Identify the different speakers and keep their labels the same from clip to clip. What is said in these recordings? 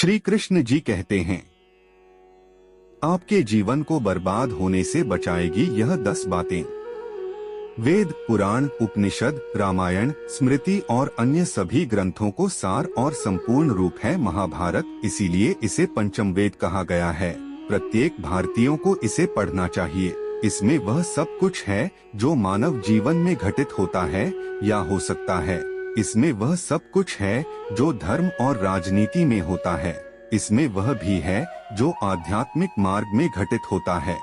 Speaker 1: श्री कृष्ण जी कहते हैं, आपके जीवन को बर्बाद होने से बचाएगी यह 10 बातें। वेद, पुराण, उपनिषद, रामायण, स्मृति और अन्य सभी ग्रंथों को सार और संपूर्ण रूप है महाभारत, इसीलिए इसे पंचम वेद कहा गया है। प्रत्येक भारतीयों को इसे पढ़ना चाहिए। इसमें वह सब कुछ है जो मानव जीवन में घटित होता है या हो सकता है। इसमें वह सब कुछ है जो धर्म और राजनीति में होता है। इसमें वह भी है जो आध्यात्मिक मार्ग में घटित होता है।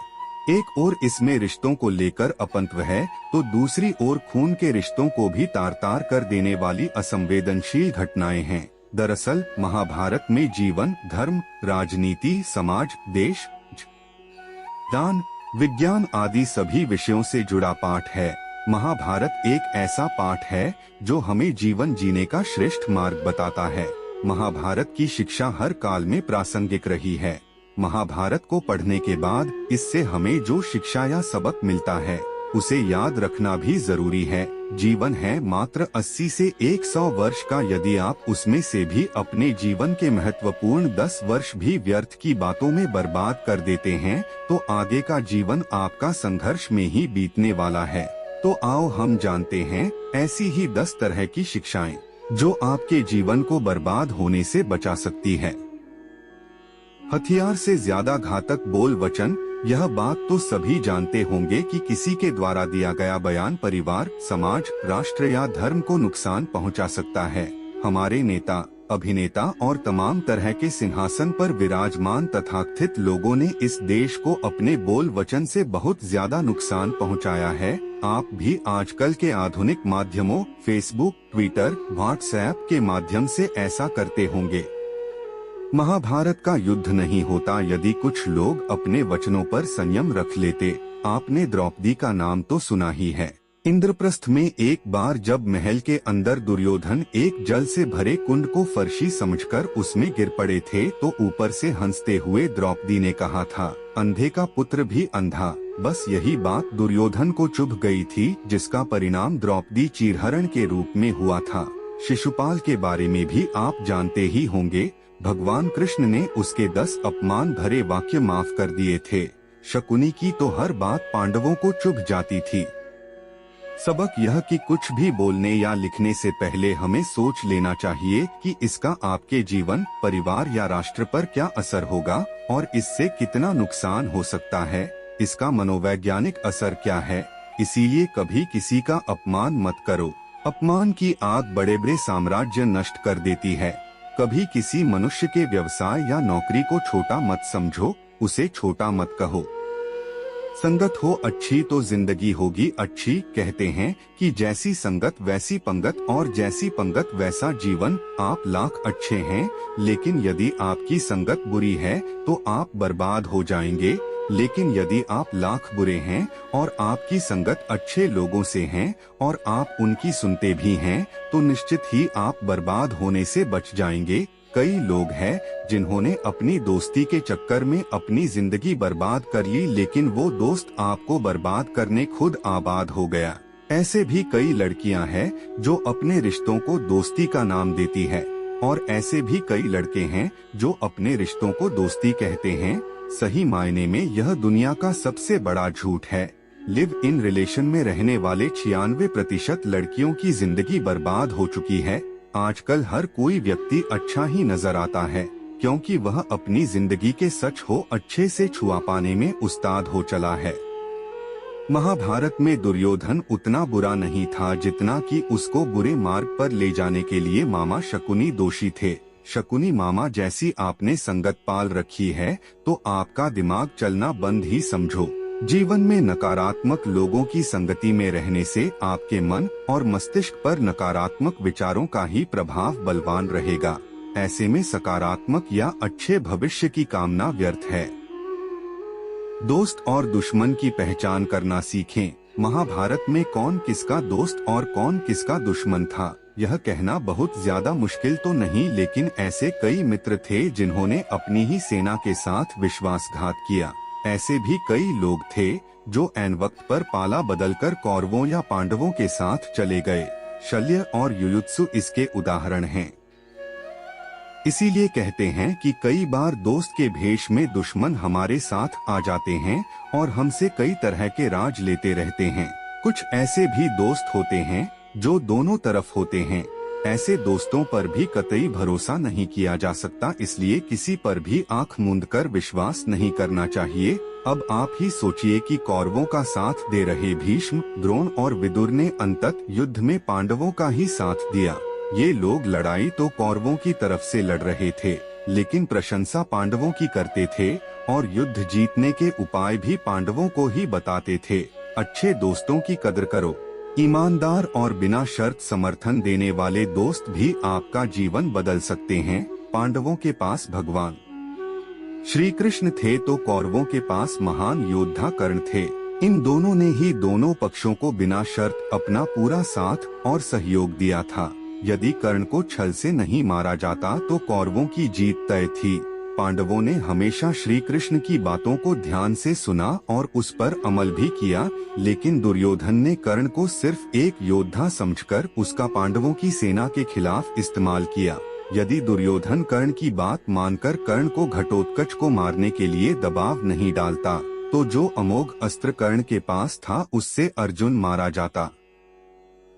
Speaker 1: एक ओर इसमें रिश्तों को लेकर अपंत्व है तो दूसरी ओर खून के रिश्तों को भी तार तार कर देने वाली असंवेदनशील घटनाएं हैं। दरअसल महाभारत में जीवन, धर्म, राजनीति, समाज, देश, दान, विज्ञान आदि सभी विषयों से जुड़ा पाठ है। महाभारत एक ऐसा पाठ है जो हमें जीवन जीने का श्रेष्ठ मार्ग बताता है। महाभारत की शिक्षा हर काल में प्रासंगिक रही है। महाभारत को पढ़ने के बाद इससे हमें जो शिक्षा या सबक मिलता है उसे याद रखना भी जरूरी है। जीवन है मात्र 80 से 100 वर्ष का, यदि आप उसमें से भी अपने जीवन के महत्वपूर्ण 10 वर्ष भी व्यर्थ की बातों में बर्बाद कर देते हैं तो आगे का जीवन आपका संघर्ष में ही बीतने वाला है। तो आओ हम जानते हैं ऐसी ही 10 तरह की शिक्षाएं जो आपके जीवन को बर्बाद होने से बचा सकती है। हथियार से ज्यादा घातक बोल वचन। यह बात तो सभी जानते होंगे कि किसी के द्वारा दिया गया बयान परिवार, समाज, राष्ट्र या धर्म को नुकसान पहुंचा सकता है। हमारे नेता, अभिनेता और तमाम तरह के सिंहासन पर विराजमान तथाकथित लोगों ने इस देश को अपने बोल वचन से बहुत ज्यादा नुकसान पहुंचाया है। आप भी आजकल के आधुनिक माध्यमों फेसबुक, ट्विटर, व्हाट्सएप के माध्यम से ऐसा करते होंगे। महाभारत का युद्ध नहीं होता यदि कुछ लोग अपने वचनों पर संयम रख लेते। आपने द्रौपदी का नाम तो सुना ही है। इंद्रप्रस्थ में एक बार जब महल के अंदर दुर्योधन एक जल से भरे कुंड को फर्शी समझकर उसमें गिर पड़े थे तो ऊपर से हंसते हुए द्रौपदी ने कहा था, अंधे का पुत्र भी अंधा। बस यही बात दुर्योधन को चुभ गई थी, जिसका परिणाम द्रौपदी चीरहरण के रूप में हुआ था। शिशुपाल के बारे में भी आप जानते ही होंगे। भगवान कृष्ण ने उसके 10 अपमान भरे वाक्य माफ कर दिए थे। शकुनी की तो हर बात पांडवों को चुभ जाती थी। सबक यह कि कुछ भी बोलने या लिखने से पहले हमें सोच लेना चाहिए कि इसका आपके जीवन, परिवार या राष्ट्र पर क्या असर होगा और इससे कितना नुकसान हो सकता है। इसका मनोवैज्ञानिक असर क्या है। इसीलिए कभी किसी का अपमान मत करो। अपमान की आग बड़े बड़े साम्राज्य नष्ट कर देती है। कभी किसी मनुष्य के व्यवसाय या नौकरी को छोटा मत समझो, उसे छोटा मत कहो। संगत हो अच्छी तो जिंदगी होगी अच्छी। कहते हैं कि जैसी संगत वैसी पंगत और जैसी पंगत वैसा जीवन। आप लाख अच्छे हैं लेकिन यदि आपकी संगत बुरी है तो आप बर्बाद हो जाएंगे। लेकिन यदि आप लाख बुरे हैं और आपकी संगत अच्छे लोगों से हैं और आप उनकी सुनते भी हैं तो निश्चित ही आप बर्बाद होने से बच जाएंगे। कई लोग हैं जिन्होंने अपनी दोस्ती के चक्कर में अपनी जिंदगी बर्बाद कर ली, लेकिन वो दोस्त आपको बर्बाद करने खुद आबाद हो गया। ऐसे भी कई लड़कियां हैं जो अपने रिश्तों को दोस्ती का नाम देती है और ऐसे भी कई लड़के हैं जो अपने रिश्तों को दोस्ती कहते हैं। सही मायने में यह दुनिया का सबसे बड़ा झूठ है। लिव इन रिलेशन में रहने वाले 96% लड़कियों की जिंदगी बर्बाद हो चुकी है। आजकल हर कोई व्यक्ति अच्छा ही नजर आता है क्योंकि वह अपनी जिंदगी के सच हो अच्छे से छुआ पाने में उस्ताद हो चला है। महाभारत में दुर्योधन उतना बुरा नहीं था जितना कि उसको बुरे मार्ग पर ले जाने के लिए मामा शकुनी दोषी थे। शकुनी मामा जैसी आपने संगत पाल रखी है तो आपका दिमाग चलना बंद ही समझो। जीवन में नकारात्मक लोगों की संगति में रहने से आपके मन और मस्तिष्क पर नकारात्मक विचारों का ही प्रभाव बलवान रहेगा। ऐसे में सकारात्मक या अच्छे भविष्य की कामना व्यर्थ है। दोस्त और दुश्मन की पहचान करना सीखें। महाभारत में कौन किसका दोस्त और कौन किसका दुश्मन था यह कहना बहुत ज्यादा मुश्किल तो नहीं, लेकिन ऐसे कई मित्र थे जिन्होंने अपनी ही सेना के साथ विश्वासघात किया। ऐसे भी कई लोग थे जो ऐन वक्त पर पाला बदलकर कौरवों या पांडवों के साथ चले गए। शल्य और युयुत्सु इसके उदाहरण हैं। इसीलिए कहते हैं कि कई बार दोस्त के भेष में दुश्मन हमारे साथ आ जाते हैं और हमसे कई तरह के राज लेते रहते हैं। कुछ ऐसे भी दोस्त होते हैं जो दोनों तरफ होते हैं। ऐसे दोस्तों पर भी कतई भरोसा नहीं किया जा सकता, इसलिए किसी पर भी आंख मूंद कर विश्वास नहीं करना चाहिए। अब आप ही सोचिए कि कौरवों का साथ दे रहे भीष्म, द्रोण और विदुर ने अंततः युद्ध में पांडवों का ही साथ दिया। ये लोग लड़ाई तो कौरवों की तरफ से लड़ रहे थे, लेकिन प्रशंसा पांडवों की करते थे और युद्ध जीतने के उपाय भी पांडवों को ही बताते थे। अच्छे दोस्तों की कदर करो। ईमानदार और बिना शर्त समर्थन देने वाले दोस्त भी आपका जीवन बदल सकते हैं। पांडवों के पास भगवान श्री कृष्ण थे तो कौरवों के पास महान योद्धा कर्ण थे। इन दोनों ने ही दोनों पक्षों को बिना शर्त अपना पूरा साथ और सहयोग दिया था। यदि कर्ण को छल से नहीं मारा जाता तो कौरवों की जीत तय थी। पांडवों ने हमेशा श्री कृष्ण की बातों को ध्यान से सुना और उस पर अमल भी किया, लेकिन दुर्योधन ने कर्ण को सिर्फ एक योद्धा समझकर उसका पांडवों की सेना के खिलाफ इस्तेमाल किया। यदि दुर्योधन कर्ण की बात मानकर कर्ण को घटोत्कच को मारने के लिए दबाव नहीं डालता तो जो अमोघ अस्त्र कर्ण के पास था उससे अर्जुन मारा जाता।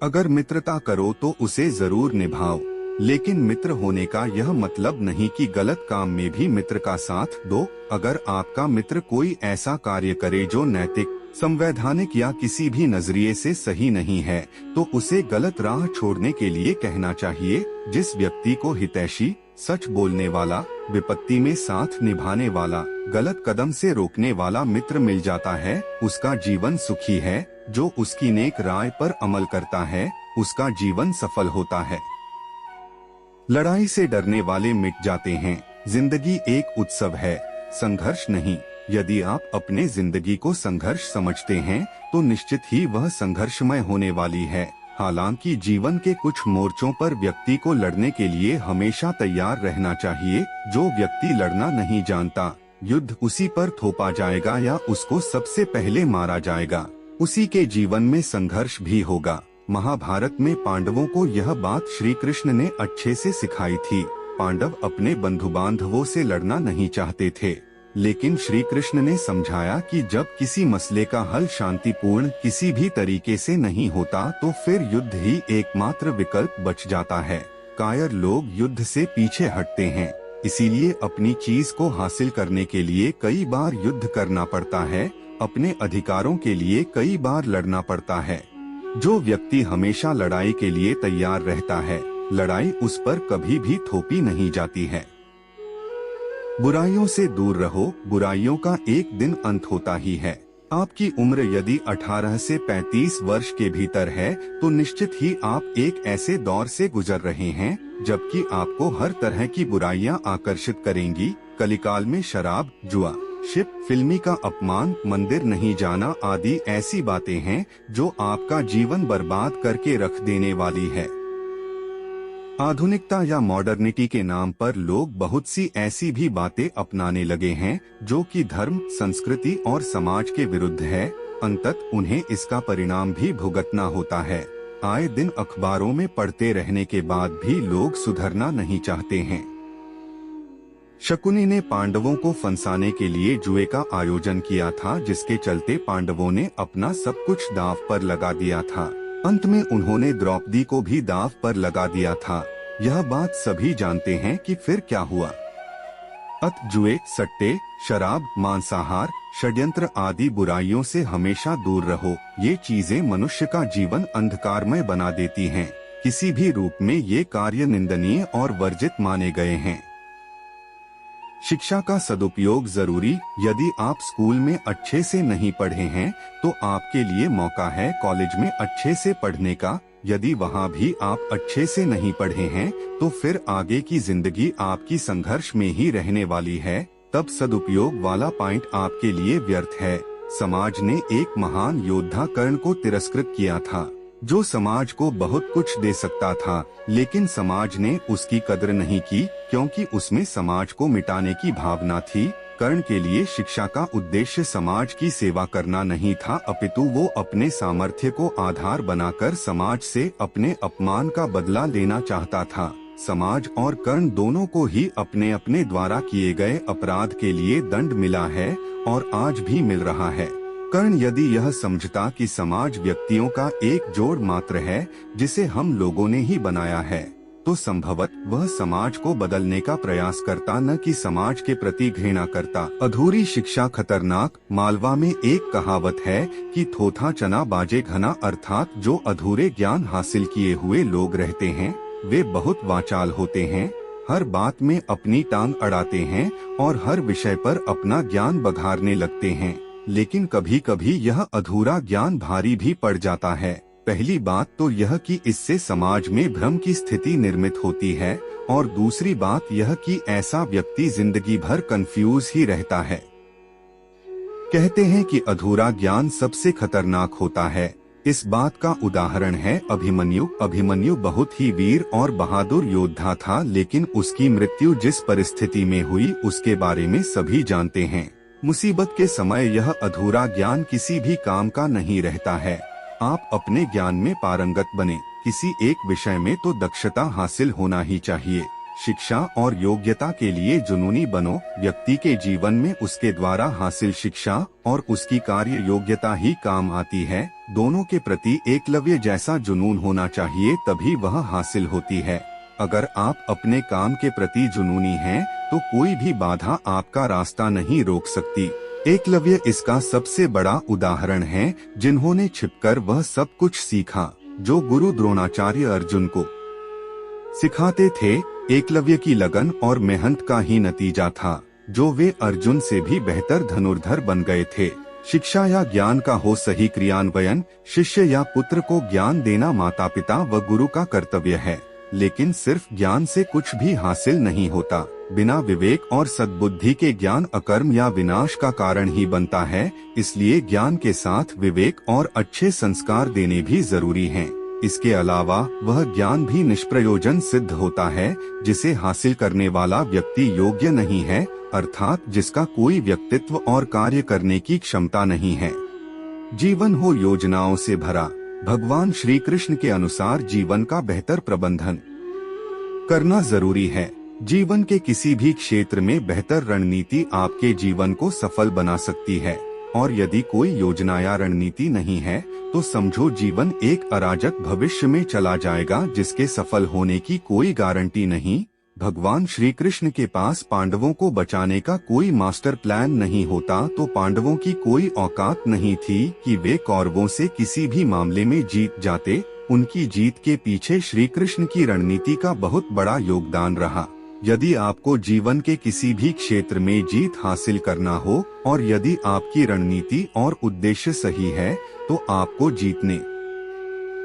Speaker 1: अगर मित्रता करो तो उसे जरूर निभाओ, लेकिन मित्र होने का यह मतलब नहीं कि गलत काम में भी मित्र का साथ दो। अगर आपका मित्र कोई ऐसा कार्य करे जो नैतिक, संवैधानिक या किसी भी नजरिए से सही नहीं है तो उसे गलत राह छोड़ने के लिए कहना चाहिए। जिस व्यक्ति को हितैषी, सच बोलने वाला, विपत्ति में साथ निभाने वाला, गलत कदम से रोकने वाला मित्र मिल जाता है, उसका जीवन सुखी है। जो उसकी नेक राय पर अमल करता है, उसका जीवन सफल होता है। लड़ाई से डरने वाले मिट जाते हैं। जिंदगी एक उत्सव है, संघर्ष नहीं। यदि आप अपने जिंदगी को संघर्ष समझते हैं तो निश्चित ही वह संघर्षमय होने वाली है। हालांकि जीवन के कुछ मोर्चों पर व्यक्ति को लड़ने के लिए हमेशा तैयार रहना चाहिए। जो व्यक्ति लड़ना नहीं जानता, युद्ध उसी पर थोपा जाएगा या उसको सबसे पहले मारा जाएगा। उसी के जीवन में संघर्ष भी होगा। महाभारत में पांडवों को यह बात श्री कृष्ण ने अच्छे से सिखाई थी। पांडव अपने बंधु बांधवों से लड़ना नहीं चाहते थे, लेकिन श्री कृष्ण ने समझाया कि जब किसी मसले का हल शांतिपूर्ण किसी भी तरीके से नहीं होता तो फिर युद्ध ही एकमात्र विकल्प बच जाता है। कायर लोग युद्ध से पीछे हटते हैं, इसीलिए अपनी चीज को हासिल करने के लिए कई बार युद्ध करना पड़ता है। अपने अधिकारों के लिए कई बार लड़ना पड़ता है। जो व्यक्ति हमेशा लड़ाई के लिए तैयार रहता है, लड़ाई उस पर कभी भी थोपी नहीं जाती है। बुराइयों से दूर रहो, बुराइयों का एक दिन अंत होता ही है। आपकी उम्र यदि 18 से 35 वर्ष के भीतर है तो निश्चित ही आप एक ऐसे दौर से गुजर रहे हैं जबकि आपको हर तरह की बुराइयां आकर्षित करेंगी। कलिकाल में शराब, जुआ, शिप, फिल्मी का अपमान, मंदिर नहीं जाना आदि ऐसी बातें हैं जो आपका जीवन बर्बाद करके रख देने वाली है। आधुनिकता या मॉडर्निटी के नाम पर लोग बहुत सी ऐसी भी बातें अपनाने लगे हैं जो कि धर्म, संस्कृति और समाज के विरुद्ध है। अंततः उन्हें इसका परिणाम भी भुगतना होता है। आए दिन अखबारों में पढ़ते रहने के बाद भी लोग सुधरना नहीं चाहते हैं। शकुनी ने पांडवों को फंसाने के लिए जुए का आयोजन किया था, जिसके चलते पांडवों ने अपना सब कुछ दांव पर लगा दिया था। अंत में उन्होंने द्रौपदी को भी दांव पर लगा दिया था। यह बात सभी जानते हैं कि फिर क्या हुआ। जुए, सट्टे, शराब, मांसाहार, षड्यंत्र आदि बुराइयों से हमेशा दूर रहो। ये चीजें मनुष्य का जीवन अंधकारमय बना देती हैं। किसी भी रूप में ये कार्य निंदनीय और वर्जित माने गए हैं। शिक्षा का सदुपयोग जरूरी। यदि आप स्कूल में अच्छे से नहीं पढ़े हैं तो आपके लिए मौका है कॉलेज में अच्छे से पढ़ने का। यदि वहाँ भी आप अच्छे से नहीं पढ़े हैं तो फिर आगे की जिंदगी आपकी संघर्ष में ही रहने वाली है। तब सदुपयोग वाला पॉइंट आपके लिए व्यर्थ है। समाज ने एक महान योद्धा कर्ण को तिरस्कृत किया था, जो समाज को बहुत कुछ दे सकता था, लेकिन समाज ने उसकी कदर नहीं की क्योंकि उसमें समाज को मिटाने की भावना थी। कर्ण के लिए शिक्षा का उद्देश्य समाज की सेवा करना नहीं था, अपितु वो अपने सामर्थ्य को आधार बनाकर समाज से अपने अपमान का बदला लेना चाहता था। समाज और कर्ण दोनों को ही अपने अपने द्वारा किए गए अपराध के लिए दंड मिला है और आज भी मिल रहा है। कर्ण यदि यह समझता कि समाज व्यक्तियों का एक जोड़ मात्र है जिसे हम लोगों ने ही बनाया है, तो संभवत वह समाज को बदलने का प्रयास करता, न कि समाज के प्रति घृणा करता। अधूरी शिक्षा खतरनाक। मालवा में एक कहावत है कि थोथा चना बाजे घना, अर्थात जो अधूरे ज्ञान हासिल किए हुए लोग रहते हैं वे बहुत वाचाल होते हैं, हर बात में अपनी टांग अड़ाते हैं और हर विषय पर अपना ज्ञान बघारने लगते हैं। लेकिन कभी कभी यह अधूरा ज्ञान भारी भी पड़ जाता है। पहली बात तो यह कि इससे समाज में भ्रम की स्थिति निर्मित होती है और दूसरी बात यह कि ऐसा व्यक्ति जिंदगी भर कंफ्यूज ही रहता है। कहते हैं कि अधूरा ज्ञान सबसे खतरनाक होता है। इस बात का उदाहरण है अभिमन्यु। अभिमन्यु बहुत ही वीर और बहादुर योद्धा था, लेकिन उसकी मृत्यु जिस परिस्थिति में हुई उसके बारे में सभी जानते हैं। मुसीबत के समय यह अधूरा ज्ञान किसी भी काम का नहीं रहता है। आप अपने ज्ञान में पारंगत बने, किसी एक विषय में तो दक्षता हासिल होना ही चाहिए। शिक्षा और योग्यता के लिए जुनूनी बनो। व्यक्ति के जीवन में उसके द्वारा हासिल शिक्षा और उसकी कार्य योग्यता ही काम आती है। दोनों के प्रति एकलव्य जैसा जुनून होना चाहिए, तभी वह हासिल होती है। अगर आप अपने काम के प्रति जुनूनी हैं, तो कोई भी बाधा आपका रास्ता नहीं रोक सकती। एकलव्य इसका सबसे बड़ा उदाहरण है, जिन्होंने छिपकर वह सब कुछ सीखा जो गुरु द्रोणाचार्य अर्जुन को सिखाते थे। एकलव्य की लगन और मेहनत का ही नतीजा था जो वे अर्जुन से भी बेहतर धनुर्धर बन गए थे। शिक्षा या ज्ञान का हो सही क्रियान्वयन, शिष्य या पुत्र को ज्ञान देना माता पिता व गुरु का कर्तव्य है। लेकिन सिर्फ ज्ञान से कुछ भी हासिल नहीं होता। बिना विवेक और सद्बुद्धि के ज्ञान अकर्म या विनाश का कारण ही बनता है। इसलिए ज्ञान के साथ विवेक और अच्छे संस्कार देने भी जरूरी हैं। इसके अलावा वह ज्ञान भी निष्प्रयोजन सिद्ध होता है जिसे हासिल करने वाला व्यक्ति योग्य नहीं है, अर्थात जिसका कोई व्यक्तित्व और कार्य करने की क्षमता नहीं है। जीवन हो योजनाओं से भरा। भगवान श्री कृष्ण के अनुसार जीवन का बेहतर प्रबंधन करना जरूरी है। जीवन के किसी भी क्षेत्र में बेहतर रणनीति आपके जीवन को सफल बना सकती है, और यदि कोई योजना या रणनीति नहीं है तो समझो जीवन एक अराजक भविष्य में चला जाएगा जिसके सफल होने की कोई गारंटी नहीं। भगवान श्री कृष्ण के पास पांडवों को बचाने का कोई मास्टर प्लान नहीं होता तो पांडवों की कोई औकात नहीं थी कि वे कौरवों से किसी भी मामले में जीत जाते। उनकी जीत के पीछे श्री कृष्ण की रणनीति का बहुत बड़ा योगदान रहा। यदि आपको जीवन के किसी भी क्षेत्र में जीत हासिल करना हो और यदि आपकी रणनीति और उद्देश्य सही है तो आपको जीतने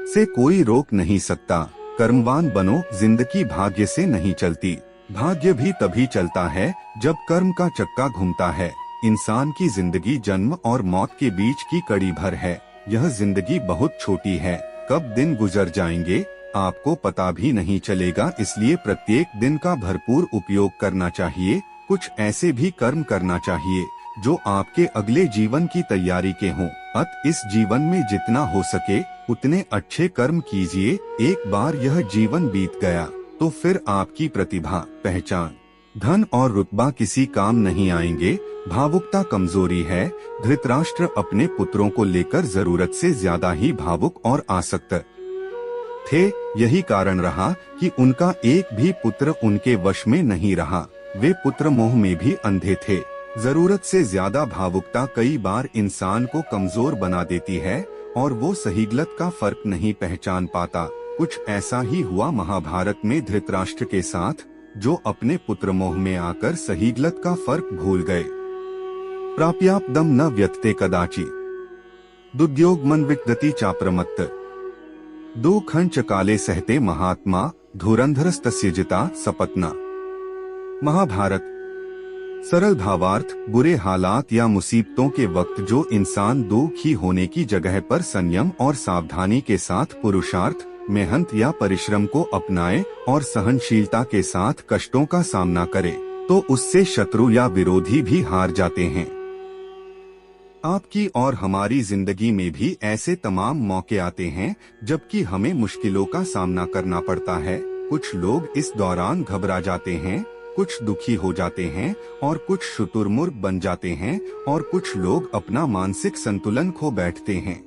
Speaker 1: से कोई रोक नहीं सकता। कर्मवान बनो। जिंदगी भाग्य से नहीं चलती, भाग्य भी तभी चलता है जब कर्म का चक्का घूमता है। इंसान की जिंदगी जन्म और मौत के बीच की कड़ी भर है। यह जिंदगी बहुत छोटी है, कब दिन गुजर जाएंगे आपको पता भी नहीं चलेगा। इसलिए प्रत्येक दिन का भरपूर उपयोग करना चाहिए। कुछ ऐसे भी कर्म करना चाहिए जो आपके अगले जीवन की तैयारी के हों। इस जीवन में जितना हो सके उतने अच्छे कर्म कीजिए। एक बार यह जीवन बीत गया तो फिर आपकी प्रतिभा, पहचान, धन और रुतबा किसी काम नहीं आएंगे। भावुकता कमजोरी है। धृतराष्ट्र अपने पुत्रों को लेकर जरूरत से ज्यादा ही भावुक और आसक्त थे। यही कारण रहा कि उनका एक भी पुत्र उनके वश में नहीं रहा। वे पुत्र मोह में भी अंधे थे। जरूरत से ज्यादा भावुकता कई बार इंसान को कमजोर बना देती है और वो सही गलत का फर्क नहीं पहचान पाता। कुछ ऐसा ही हुआ महाभारत में धृतराष्ट्र के साथ, जो अपने पुत्र मोह में आकर सही गलत का फर्क भूल गए। प्राप्यापदम न व्यथते कदाचि दुद्योग मन विक्दति चाप्रमत्त दो खंच काले सहते महात्मा धुरंधरस्तस्य जिता सपत्ना। महाभारत। सरल भावार्थ, बुरे हालात या मुसीबतों के वक्त जो इंसान दुखी होने की जगह पर संयम और सावधानी के साथ पुरुषार्थ, मेहनत या परिश्रम को अपनाए और सहनशीलता के साथ कष्टों का सामना करे तो उससे शत्रु या विरोधी भी हार जाते हैं। आपकी और हमारी जिंदगी में भी ऐसे तमाम मौके आते हैं जबकि हमें मुश्किलों का सामना करना पड़ता है। कुछ लोग इस दौरान घबरा जाते हैं, कुछ दुखी हो जाते हैं और कुछ शुतुरमुर्ग बन जाते हैं और कुछ लोग अपना मानसिक संतुलन खो बैठते हैं।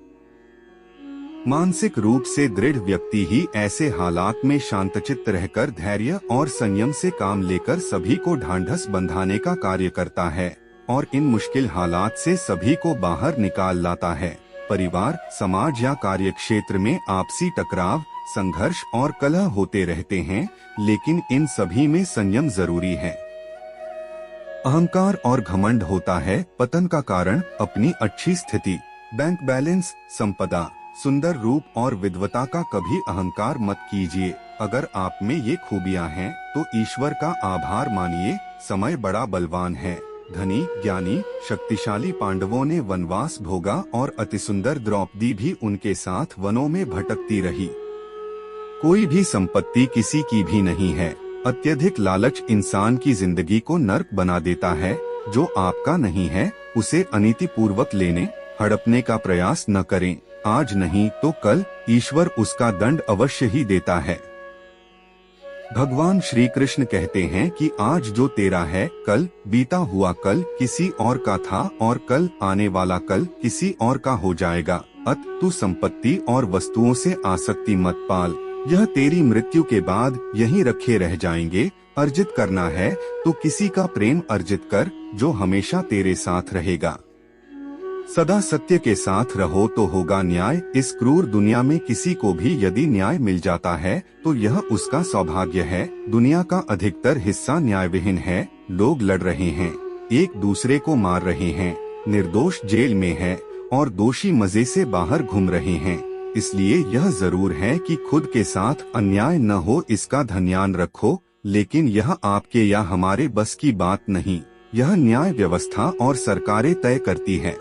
Speaker 1: मानसिक रूप से दृढ़ व्यक्ति ही ऐसे हालात में शांतचित्त रहकर धैर्य और संयम से काम लेकर सभी को ढांढस बंधाने का कार्य करता है और इन मुश्किल हालात से सभी को बाहर निकाल लाता है। परिवार, समाज या कार्य क्षेत्र में आपसी टकराव, संघर्ष और कलह होते रहते हैं, लेकिन इन सभी में संयम जरूरी है। अहंकार और घमंड होता है पतन का कारण। अपनी अच्छी स्थिति, बैंक बैलेंस, संपदा, सुंदर रूप और विद्वता का कभी अहंकार मत कीजिए। अगर आप में ये खूबियां हैं तो ईश्वर का आभार मानिए। समय बड़ा बलवान है। धनी, ज्ञानी, शक्तिशाली पांडवों ने वनवास भोगा और अतिसुंदर द्रौपदी भी उनके साथ वनों में भटकती रही। कोई भी संपत्ति किसी की भी नहीं है। अत्यधिक लालच इंसान की जिंदगी को नर्क बना देता है। जो आपका नहीं है उसे अनीतिपूर्वक लेने, हड़पने का प्रयास न करें। आज नहीं तो कल ईश्वर उसका दंड अवश्य ही देता है। भगवान श्री कृष्ण कहते हैं कि आज जो तेरा है कल बीता हुआ कल किसी और का था और कल आने वाला कल किसी और का हो जाएगा। अत तू संपत्ति और वस्तुओं से आसक्ति मत पाल, यह तेरी मृत्यु के बाद यहीं रखे रह जाएंगे। अर्जित करना है तो किसी का प्रेम अर्जित कर जो हमेशा तेरे साथ रहेगा। सदा सत्य के साथ रहो तो होगा न्याय। इस क्रूर दुनिया में किसी को भी यदि न्याय मिल जाता है तो यह उसका सौभाग्य है। दुनिया का अधिकतर हिस्सा न्यायविहीन है। लोग लड़ रहे हैं, एक दूसरे को मार रहे हैं, निर्दोष जेल में है और दोषी मजे से बाहर घूम रहे हैं। इसलिए यह जरूर है कि खुद के साथ अन्याय न हो, इसका ध्यान रखो। लेकिन यह आपके या हमारे बस की बात नहीं, यह न्याय व्यवस्था और सरकारें तय करती है।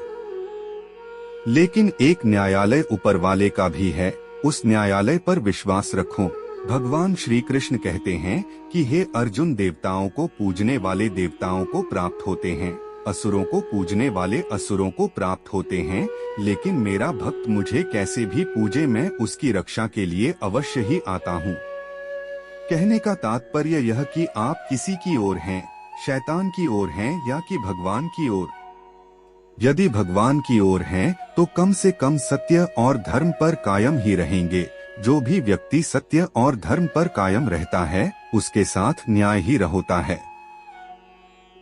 Speaker 1: लेकिन एक न्यायालय ऊपर वाले का भी है, उस न्यायालय पर विश्वास रखो। भगवान श्री कृष्ण कहते हैं कि हे अर्जुन, देवताओं को पूजने वाले देवताओं को प्राप्त होते हैं, असुरों को पूजने वाले असुरों को प्राप्त होते हैं, लेकिन मेरा भक्त मुझे कैसे भी पूजे मैं उसकी रक्षा के लिए अवश्य ही आता हूँ। कहने का तात्पर्य यह कि आप किसी की ओर हैं, शैतान की ओर हैं या कि भगवान की ओर। यदि भगवान की ओर हैं तो कम से कम सत्य और धर्म पर कायम ही रहेंगे। जो भी व्यक्ति सत्य और धर्म पर कायम रहता है उसके साथ न्याय ही होता है।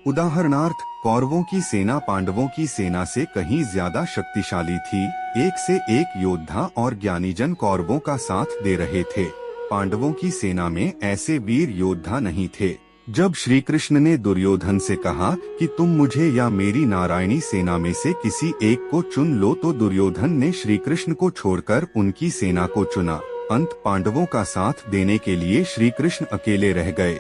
Speaker 1: उदाहरणार्थ, कौरवों की सेना पांडवों की सेना से कहीं ज्यादा शक्तिशाली थी। एक से एक योद्धा और ज्ञानीजन कौरवों का साथ दे रहे थे। पांडवों की सेना में ऐसे वीर योद्धा नहीं थे। जब श्री कृष्ण ने दुर्योधन से कहा कि तुम मुझे या मेरी नारायणी सेना में से किसी एक को चुन लो, तो दुर्योधन ने श्री कृष्ण को छोड़कर उनकी सेना को चुना। अंत पांडवों का साथ देने के लिए श्री कृष्ण अकेले रह गए।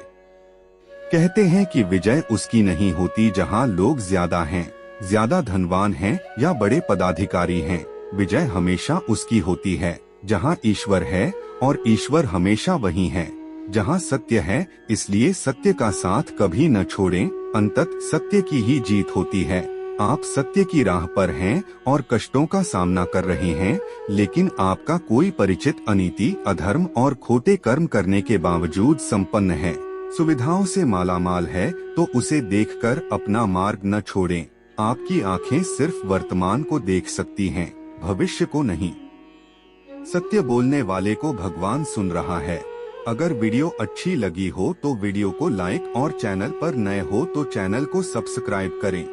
Speaker 1: कहते हैं कि विजय उसकी नहीं होती जहां लोग ज्यादा हैं, ज्यादा धनवान हैं या बड़े पदाधिकारी हैं। विजय हमेशा उसकी होती है जहां ईश्वर है, और ईश्वर हमेशा वही है जहां सत्य है। इसलिए सत्य का साथ कभी न छोड़ें, अंतत सत्य की ही जीत होती है। आप सत्य की राह पर हैं और कष्टों का सामना कर रहे हैं, लेकिन आपका कोई परिचित अनीति, अधर्म और खोटे कर्म करने के बावजूद संपन्न है, सुविधाओं से मालामाल है, तो उसे देखकर अपना मार्ग न छोड़ें। आपकी आंखें सिर्फ वर्तमान को देख सकती हैं, भविष्य को नहीं। सत्य बोलने वाले को भगवान सुन रहा है। अगर वीडियो अच्छी लगी हो तो वीडियो को लाइक और चैनल पर नए हो तो चैनल को सब्सक्राइब करें।